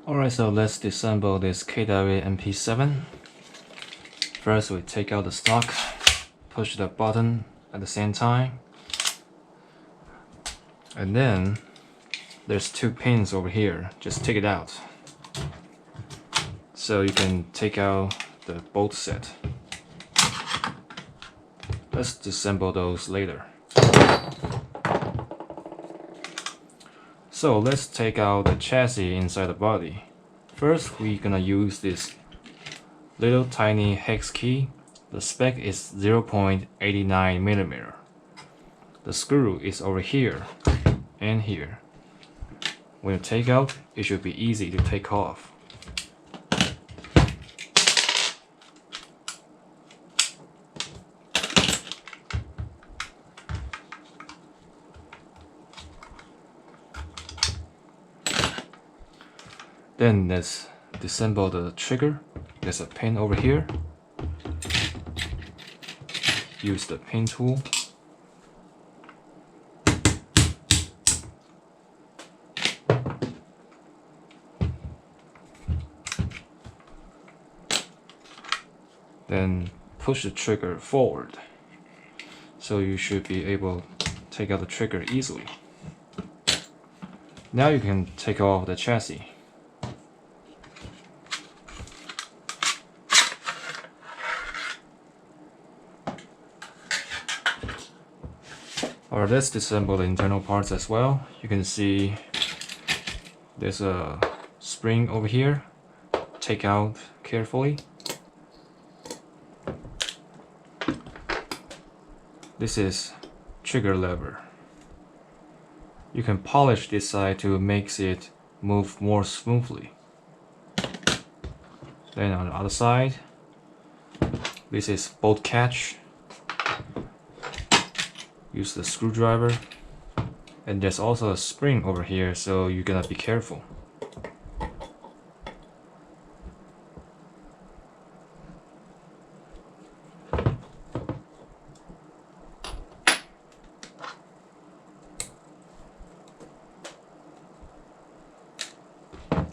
Alright, so let's disassemble this KW MP7. First we take out the stock, push the button at the same time, and then there's two pins over here. Just take it out so you can take out the bolt set. Let's disassemble those later. So let's take out the chassis inside the body. First we're gonna use this little tiny hex key. The spec is 0.89mm. The screw is over here and here. When you take out, it should be easy to take off. Then let's disassemble the trigger. There's a pin over here. Use the pin tool. Then push the trigger forward. So you should be able to take out the trigger easily. Now you can take off the chassis. Alright, let's disassemble the internal parts as well. You can see there's a spring over here. Take out carefully. This is trigger lever. You can polish this side to make it move more smoothly. Then on the other side, this is bolt catch. Use the screwdriver, and there's also a spring over here, so you're gonna be careful.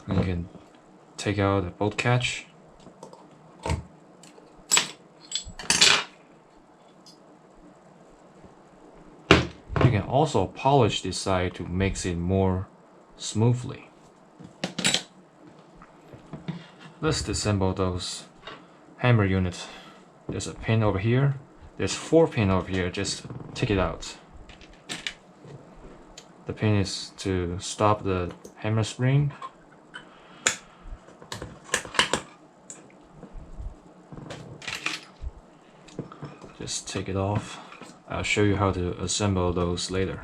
And you can take out the bolt catch. You can also polish this side to make it more smoothly. Let's disassemble those hammer units. There's a pin over here. There's 4 pins over here. Just take it out. The pin is to stop the hammer spring. Just take it off. I'll show you how to assemble those later.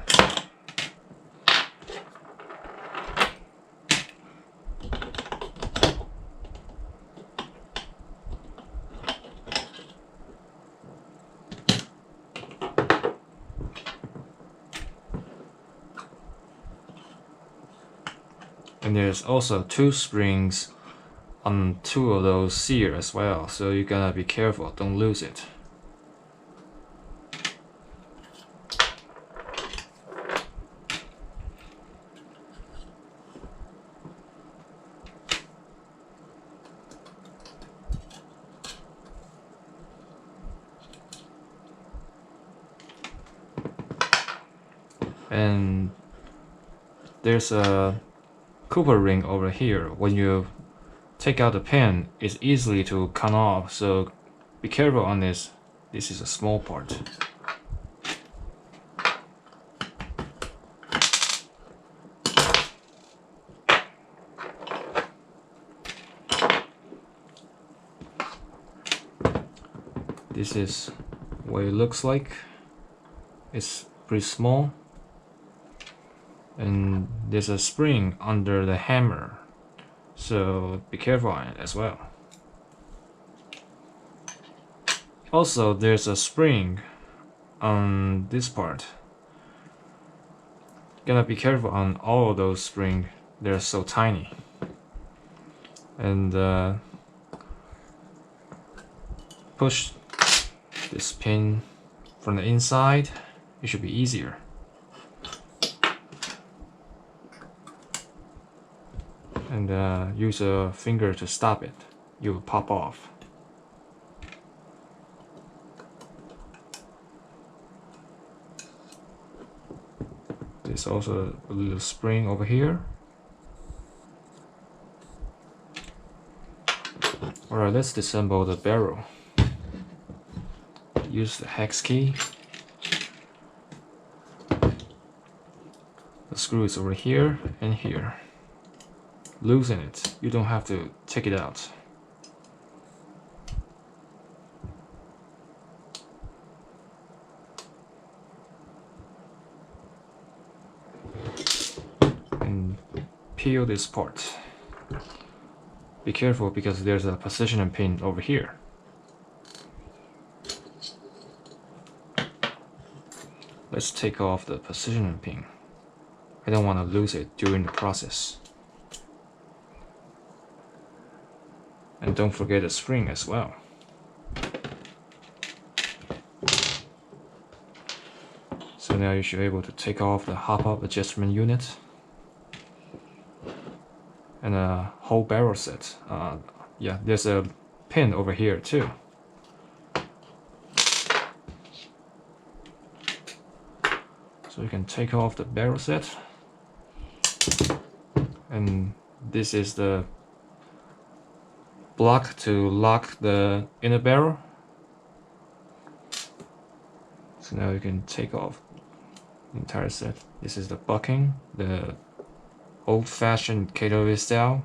And there's also 2 springs on 2 of those seals as well, so you gotta be careful, don't lose it. And there's a Cooper ring over here. When you take out the pin, it's easy to come off, so be careful on this. This is a small part. This is what it looks like. It's pretty small. And there's a spring under the hammer, so be careful on it as well. Also, there's a spring on this part. Gotta be careful on all of those springs, they're so tiny. And push this pin from the inside, it should be easier. and use a finger to stop it. It will pop off. There's also a little spring over here. Alright, let's disassemble the barrel. Use the hex key. The screw is over here and here. Loosen it. You don't have to take it out. And peel this part. Be careful because there's a positioning pin over here. Let's take off the positioning pin. I don't want to lose it during the process. And don't forget the spring as well. So now you should be able to take off the hop-up adjustment unit. And a whole barrel set. Yeah, there's a pin over here too. So you can take off the barrel set. And this is the block to lock the inner barrel. So now you can take off the entire set. This is the bucking, the old-fashioned KW style.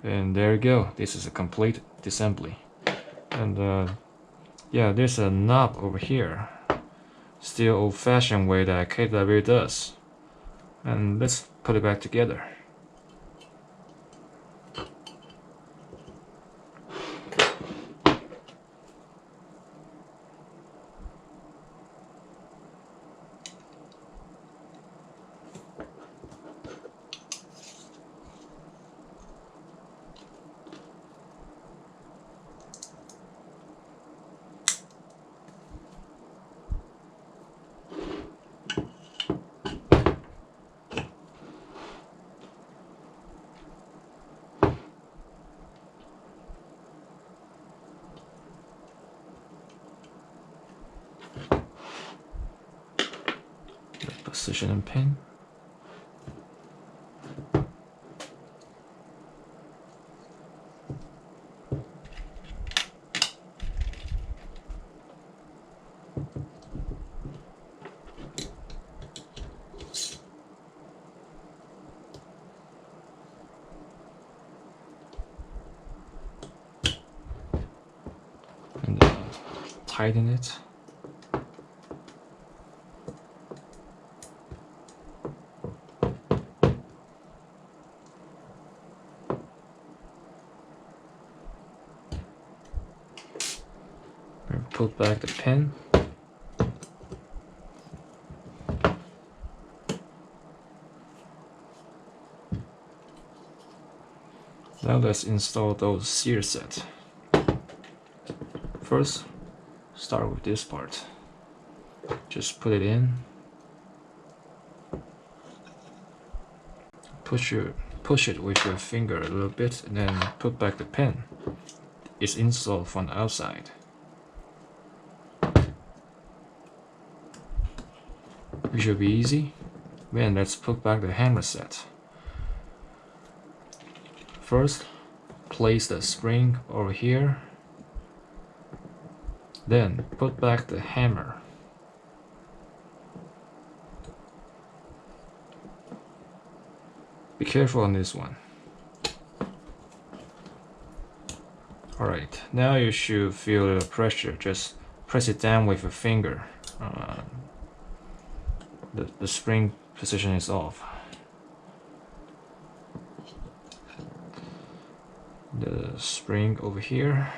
And there you go. This is a complete disassembly. And yeah, there's a knob over here. Still old-fashioned way that KW does. And let's put it back together. Positioning pin. And tighten it. Put back the pin. Now let's install those sear sets. First, start with this part. Just put it in. Push it with your finger a little bit and then put back the pin. It's installed from the outside. It should be easy. Then let's put back the hammer set. First, place the spring over here. Then put back the hammer. Be careful on this one. Alright, now you should feel the pressure. Just press it down with your finger. The spring position is off. The spring over here.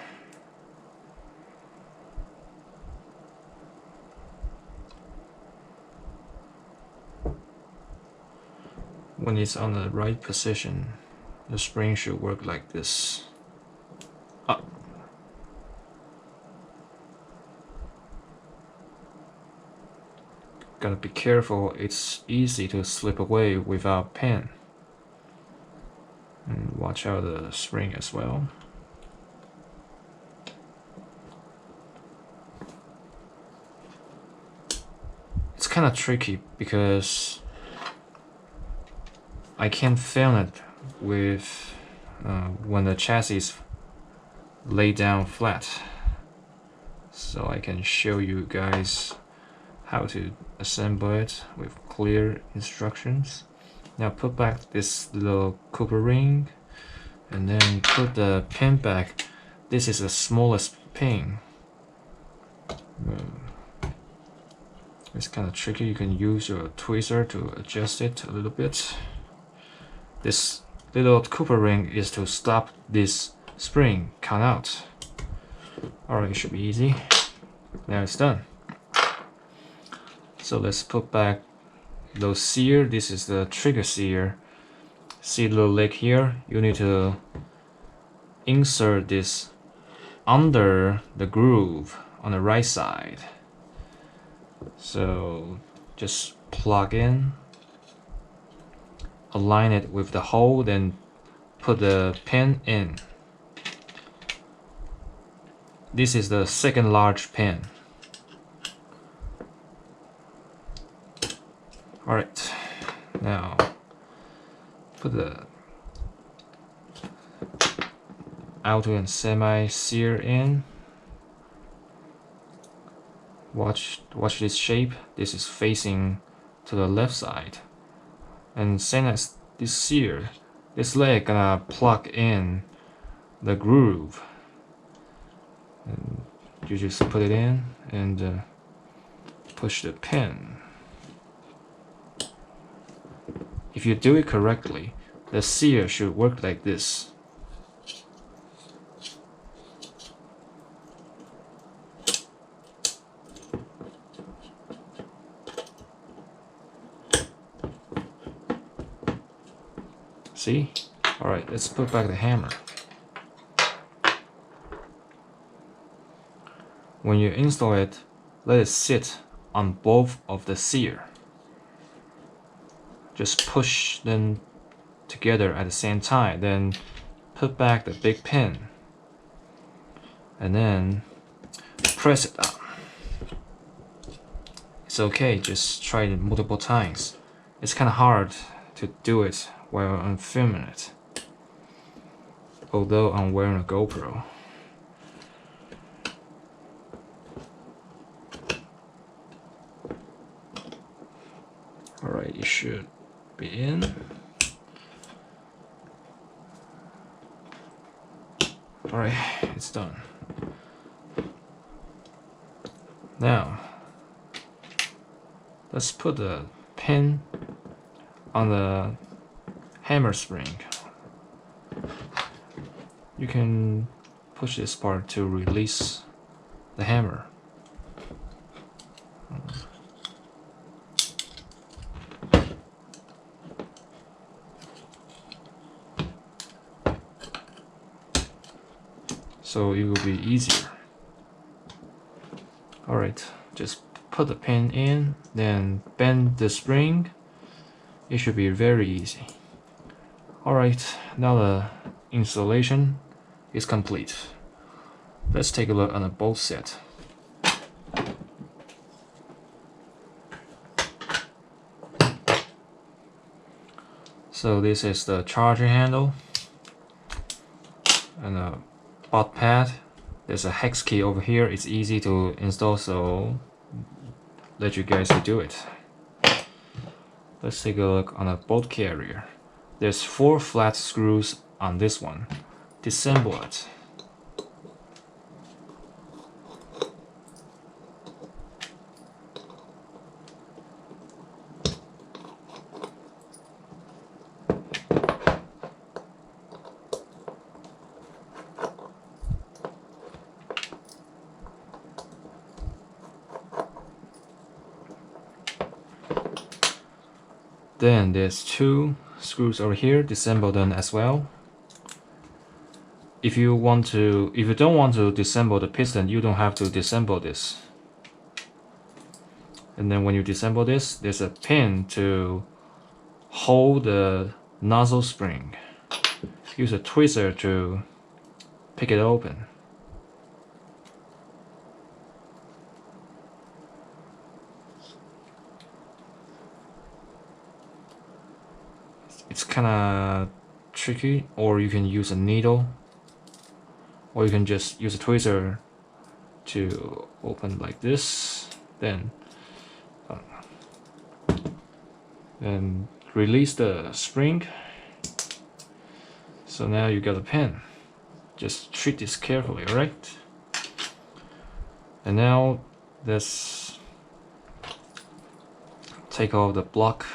When it's on the right position, the spring should work like this. Up. gotta be careful, it's easy to slip away without pin. And watch out the spring as well. It's kind of tricky because I can't film it with when the chassis is laid down flat. So I can show you guys how to assemble it with clear instructions. Now put back this little Cooper ring and then put the pin back. This is the smallest pin. It's kind of tricky. You can use your tweezer to adjust it a little bit. This little Cooper ring is to stop this spring count out. Alright, it should be easy. Now it's done. So let's put back those sear. This is the trigger sear. See the little leg here? You need to insert this under the groove on the right side. So just plug in, align it with the hole, then put the pin in. This is the second large pin. Alright, now put the auto and semi sear in. Watch this shape. This is facing to the left side. And same as this sear, this leg gonna plug in the groove. And you just put it in and push the pin. If you do it correctly, the sear should work like this. See? Alright, let's put back the hammer. When you install it, let it sit on both of the sear. Just push them together at the same time, then put back the big pin and then press it down. It's okay, just try it multiple times. It's kind of hard to do it while I'm filming it, although I'm wearing a GoPro. Alright, it should be in. Alright, it's done. Now, let's put the pin on the hammer spring. You can push this part to release the hammer. So it will be easier. Alright, just put the pin in, then bend the spring. It should be very easy. Alright, now the installation is complete. Let's take a look on the bolt set. So this is the charger handle and a butt pad. There's a hex key over here. It's easy to install, so let you guys do it. Let's take a look on a bolt carrier. There's 4 flat screws on this one. Disassemble it. Then there's 2 screws over here, disassemble them as well. If you don't want to disassemble the piston, you don't have to disassemble this. And then when you disassemble this, there's a pin to hold the nozzle spring. Use a tweezer to pick it open. It's kind of tricky, or you can use a needle, or you can just use a tweezer to open like this, then release the spring. So now you got a pin. Just treat this carefully, alright? And now let's take off the block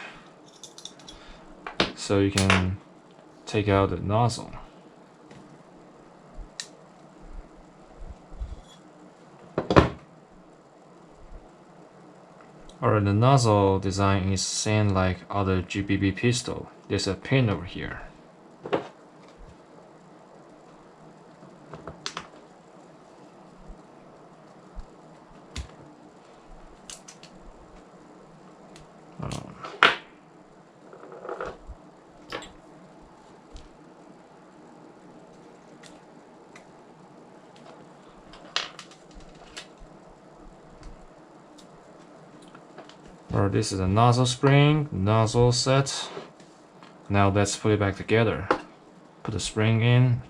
so you can take out the nozzle. Alright, the nozzle design is same like other GBB pistol. There's a pin over here. Or this is a nozzle spring, nozzle set. Now let's put it back together. Put the spring in.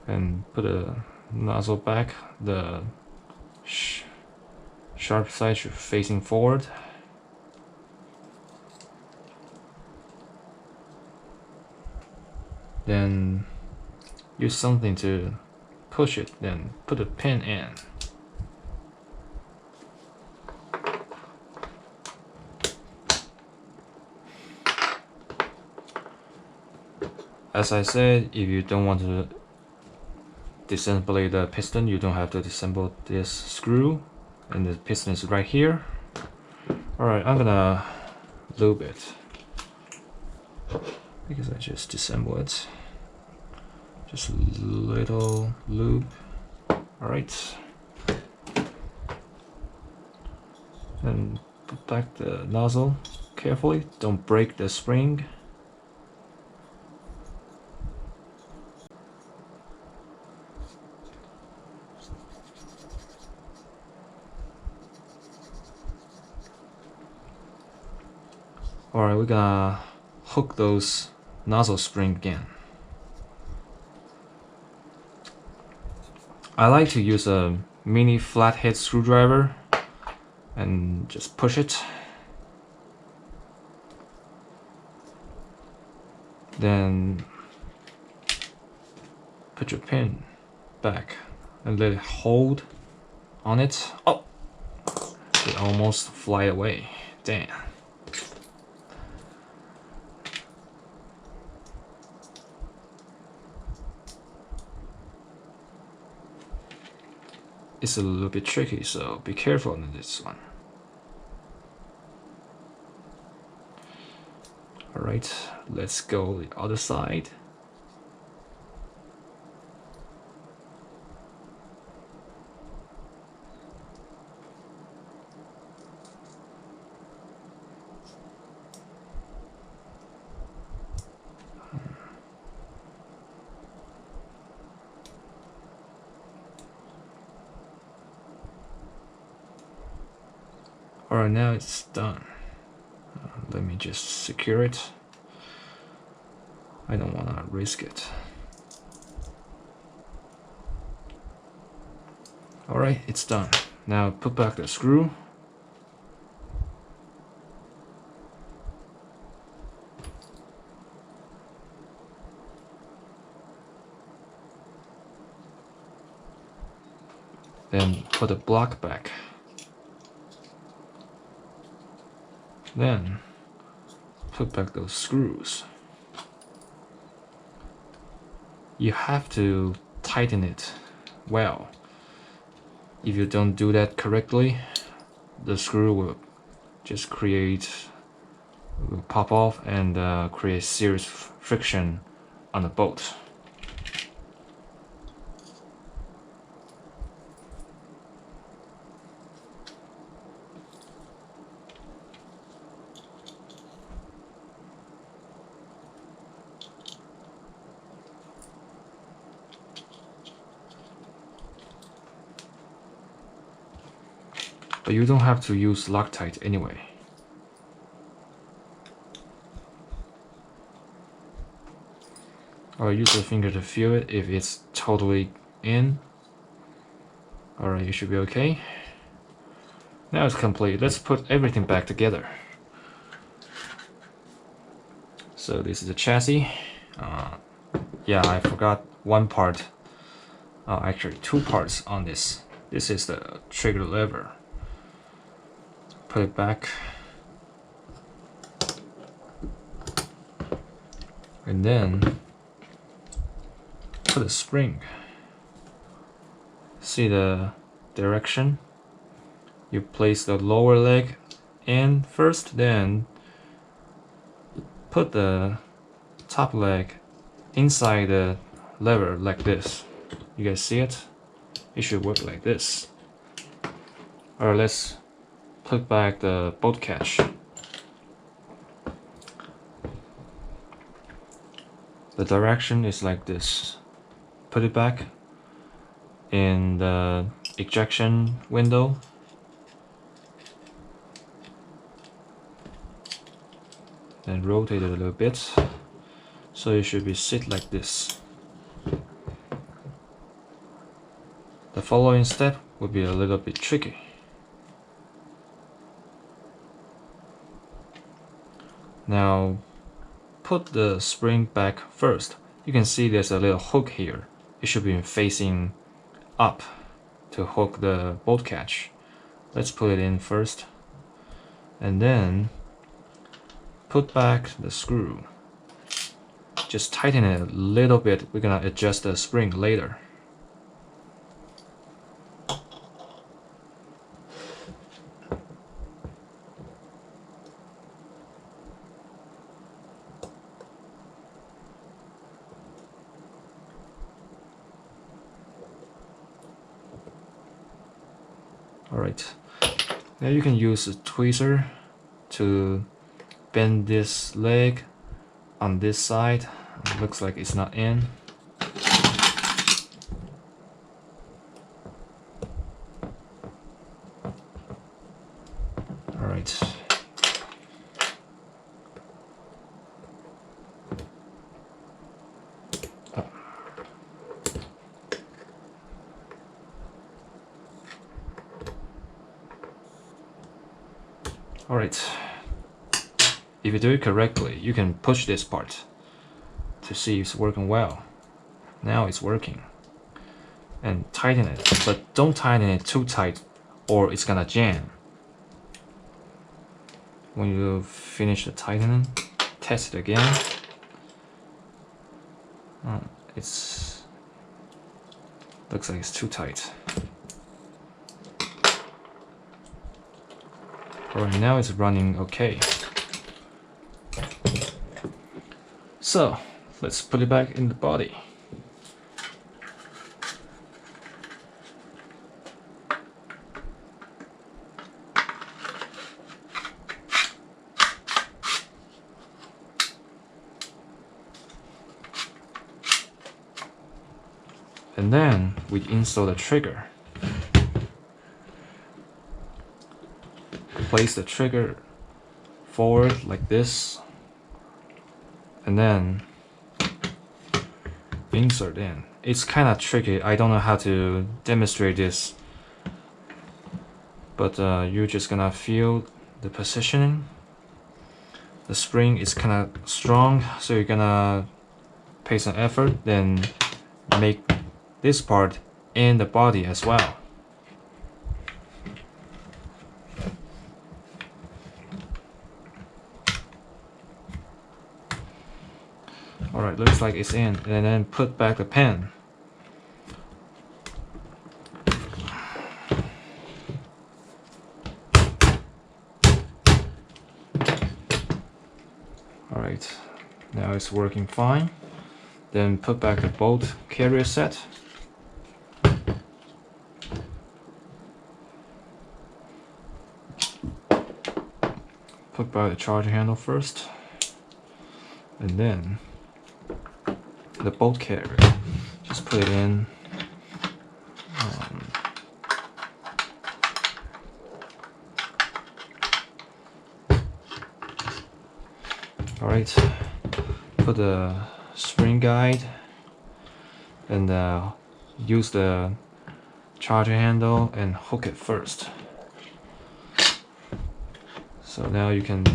And put the nozzle back. The sharp side should facing forward. Then use something to push it, then put a pin in. As I said, if you don't want to disassemble the piston, you don't have to disassemble this screw, and the piston is right here. Alright, I'm gonna lube it because I just disassemble it. Just a little lube. Alright. And put back the nozzle carefully, don't break the spring. Alright, we're gonna hook those nozzle spring again. I like to use a mini flathead screwdriver and just push it. Then put your pin back and let it hold on it. Oh! It almost fly away. Damn. It's a little bit tricky, so be careful on this one. Alright, let's go the other side. Alright, now it's done. Let me just secure it. I don't want to risk it. Alright, it's done. Now put back the screw. Then put the block back. Then put back those screws. You have to tighten it well. If you don't do that correctly, the screw will just will pop off and create serious friction on the bolt. but you don't have to use Loctite anyway. Or use your finger to feel it if it's totally in. Alright, you should be okay. Now it's complete. Let's put everything back together. So this is the chassis. Yeah, I forgot one part. Actually, two parts on this. This is the trigger lever. Put it back. And then put a spring. See the direction? You place the lower leg in first, then put the top leg inside the lever like this. You guys see it? It should work like this. Alright, let's put back the bolt catch. The direction is like this. Put it back in the ejection window. Then rotate it a little bit. So it should be sit like this. The following step would be a little bit tricky. Now put the spring back first. You can see there's a little hook here. It should be facing up to hook the bolt catch. Let's put it in first. And then put back the screw. Just tighten it a little bit. We're gonna adjust the spring later. Alright, now you can use a tweezer to bend this leg on this side. It looks like it's not in. Alright. Alright, if you do it correctly, you can push this part to see if it's working well. Now it's working. And tighten it, but don't tighten it too tight or it's gonna jam. When you finish the tightening, test it again. It's looks like it's too tight. Alright, now it's running okay. So, let's put it back in the body. And then we install the trigger. Place the trigger forward like this, and then insert in. It's kind of tricky. I don't know how to demonstrate this, but you're just gonna feel the positioning. The spring is kind of strong, so you're gonna pay some effort, then make this part in the body as well. Alright, looks like it's in, and then put back the pen. Alright, now it's working fine. Then put back the bolt carrier set. Put back the charger handle first, and then the bolt carrier. Just put it in. Alright, put the spring guide and use the charger handle and hook it first. So now you can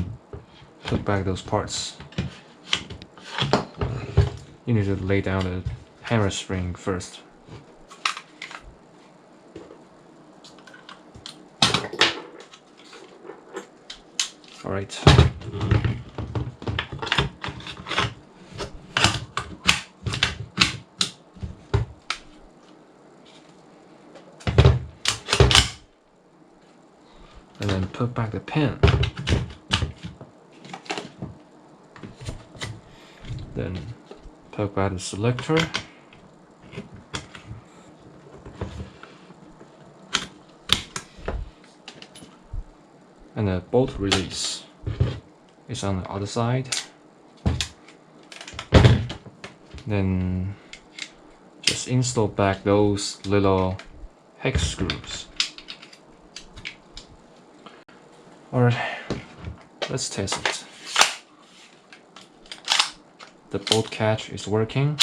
put back those parts. You need to lay down the hammer spring first. Alright. And then put back the pin. Then put back the selector. And the bolt release is on the other side. Then just install back those little hex screws. Alright, let's test it. The bolt catch is working.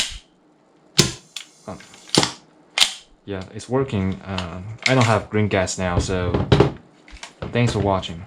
Yeah, it's working. I don't have green gas now, so thanks for watching.